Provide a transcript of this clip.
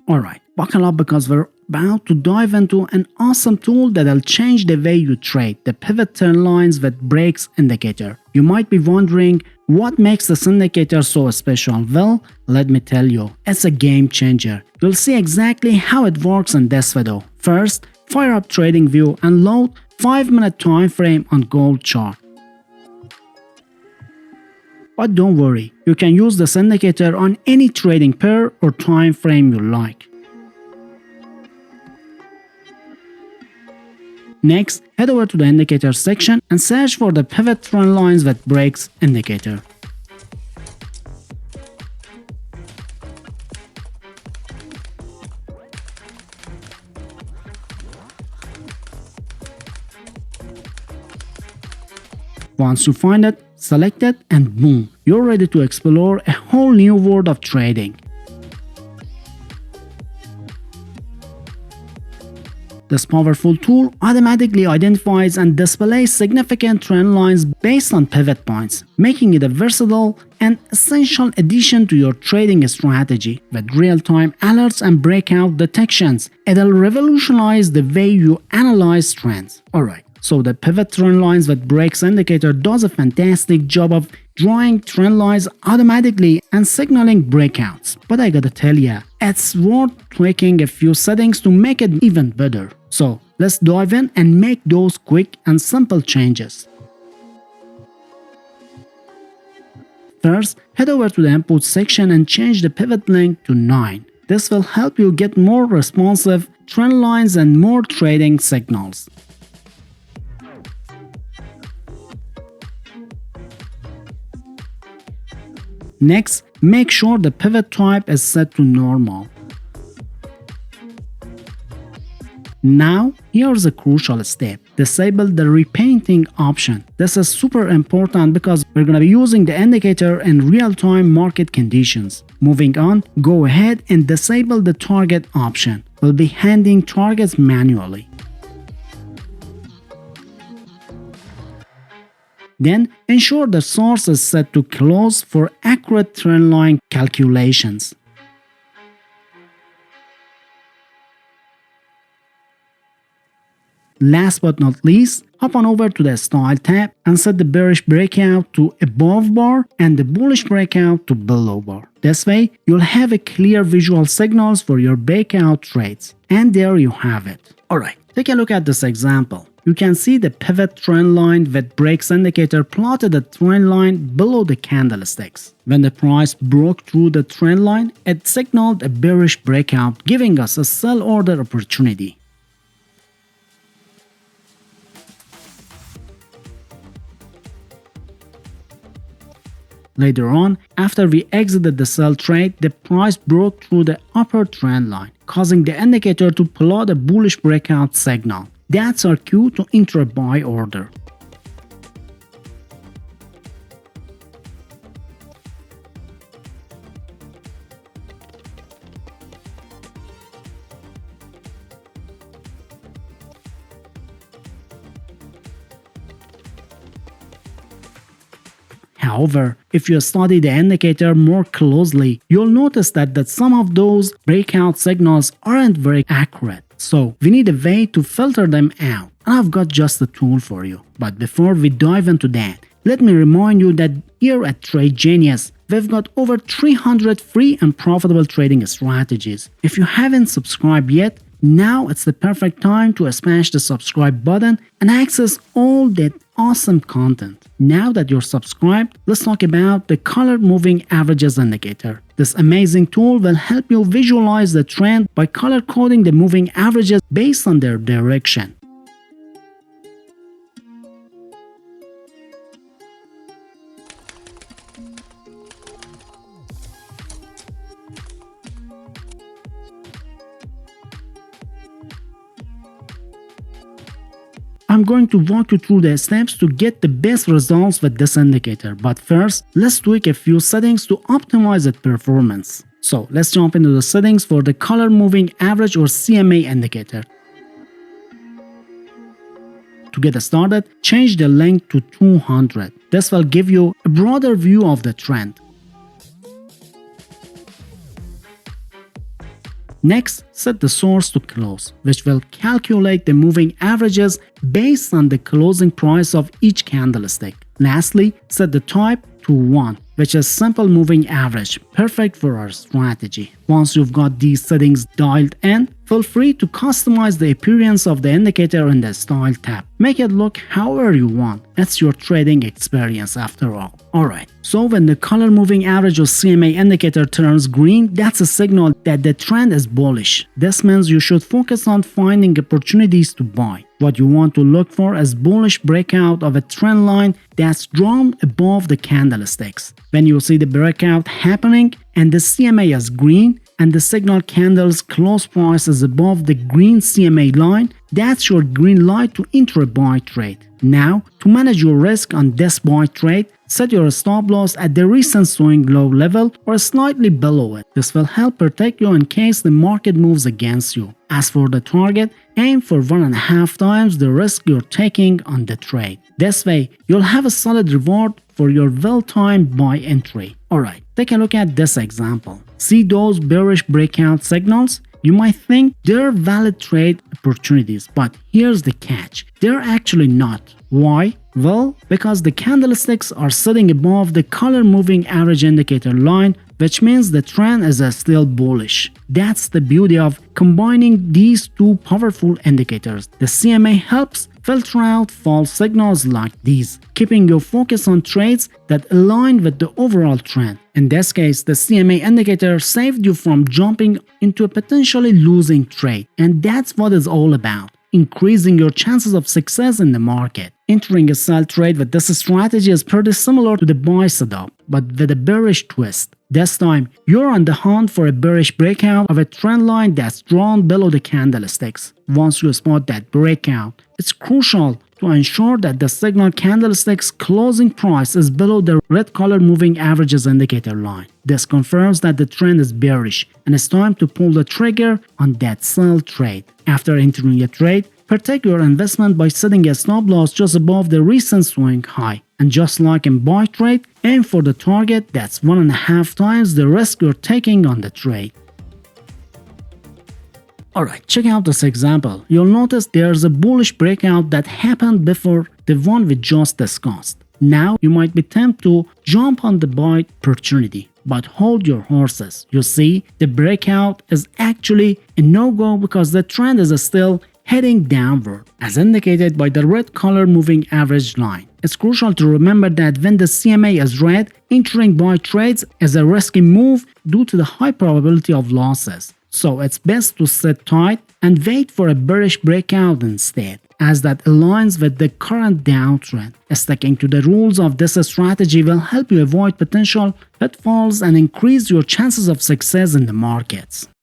Alright, buckle up because we're about to dive into an awesome tool that'll change the way you trade, the pivot trend lines with breaks indicator. You might be wondering what makes this indicator so special. Well, let me tell you, it's a game changer. You'll see exactly how it works in this video. First, fire up TradingView and load 5-minute time frame on gold chart. But don't worry, you can use this indicator on any trading pair or time frame you like. Next, head over to the indicator section and search for the pivot trend lines with breaks indicator. Once you find it, select it and boom, you're ready to explore a whole new world of trading. This powerful tool automatically identifies and displays significant trend lines based on pivot points, making it a versatile and essential addition to your trading strategy. With real-time alerts and breakout detections, it'll revolutionize the way you analyze trends. Alright. So the pivot trend lines with breaks indicator does a fantastic job of drawing trend lines automatically and signaling breakouts. But I gotta tell ya, it's worth tweaking a few settings to make it even better. So let's dive in and make those quick and simple changes. First, head over to the input section and change the pivot length to 9. This will help you get more responsive trend lines and more trading signals. Next, make sure the pivot type is set to normal. Now, here's a crucial step. Disable the repainting option. This is super important because we're going to be using the indicator in real-time market conditions. Moving on, go ahead and disable the target option. We'll be handing targets manually. Then, ensure the source is set to close for accurate trend line calculations. Last but not least, hop on over to the Style tab and set the bearish breakout to above bar and the bullish breakout to below bar. This way, you'll have a clear visual signals for your breakout trades. And there you have it. Alright, take a look at this example. You can see the pivot trend line with breaks indicator plotted a trend line below the candlesticks. When the price broke through the trend line, it signaled a bearish breakout, giving us a sell order opportunity. Later on, after we exited the sell trade, the price broke through the upper trend line, causing the indicator to plot a bullish breakout signal. That's our cue to enter a buy order. However, if you study the indicator more closely, you'll notice that some of those breakout signals aren't very accurate. So we need a way to filter them out, and I've got just a tool for you. But before we dive into that, let me remind you that here at TradeGenius, we've got over 300 free and profitable trading strategies. If you haven't subscribed yet, now it's the perfect time to smash the subscribe button and access all that awesome content. Now that you're subscribed, let's talk about the color moving averages indicator. This amazing tool will help you visualize the trend by color coding the moving averages based on their direction. I'm going to walk you through the steps to get the best results with this indicator, but first, let's tweak a few settings to optimize its performance. So let's jump into the settings for the color moving average or CMA indicator. To get started, change the length to 200. This will give you a broader view of the trend. Next, set the source to close, which will calculate the moving averages based on the closing price of each candlestick. Lastly, set the type to 1, which is simple moving average, perfect for our strategy. Once you've got these settings dialed in, feel free to customize the appearance of the indicator in the Style tab. Make it look however you want. It's your trading experience after all. Alright, so when the color moving average or CMA indicator turns green, that's a signal that the trend is bullish. This means you should focus on finding opportunities to buy. What you want to look for is bullish breakout of a trend line that's drawn above the candlesticks. When you see the breakout happening and the CMA is green and the signal candle's close price is above the green CMA line, that's your green light to enter a buy trade. Now, to manage your risk on this buy trade, set your stop loss at the recent swing low level or slightly below it. This will help protect you in case the market moves against you. As for the target, aim for 1.5 times the risk you're taking on the trade. This way, you'll have a solid reward for your well-timed buy entry. Alright, take a look at this example. See those bearish breakout signals? You might think they're valid trade opportunities, but here's the catch. They're actually not. Why? Well, because the candlesticks are sitting above the color moving average indicator line, which means the trend is still bullish. That's the beauty of combining these two powerful indicators. The CMA helps filter out false signals like these, keeping your focus on trades that align with the overall trend. In this case, the CMA indicator saved you from jumping into a potentially losing trade, and that's what it's all about. Increasing your chances of success in the market. Entering a sell trade with this strategy is pretty similar to the buy setup, but with a bearish twist. This time, you're on the hunt for a bearish breakout of a trend line that's drawn below the candlesticks. Once you spot that breakout, it's crucial to ensure that the signal candlestick's closing price is below the red color moving averages indicator line. This confirms that the trend is bearish and it's time to pull the trigger on that sell trade. After entering a trade, protect your investment by setting a stop loss just above the recent swing high. And just like in buy trade, aim for the target that's 1.5 times the risk you're taking on the trade. Alright, check out this example. You'll notice there's a bullish breakout that happened before the one we just discussed. Now you might be tempted to jump on the buy opportunity, but hold your horses. You see, the breakout is actually a no-go because the trend is still heading downward, as indicated by the red color moving average line. It's crucial to remember that when the CMA is red, entering buy trades is a risky move due to the high probability of losses. So it's best to sit tight and wait for a bearish breakout instead, as that aligns with the current downtrend. Sticking to the rules of this strategy will help you avoid potential pitfalls and increase your chances of success in the markets.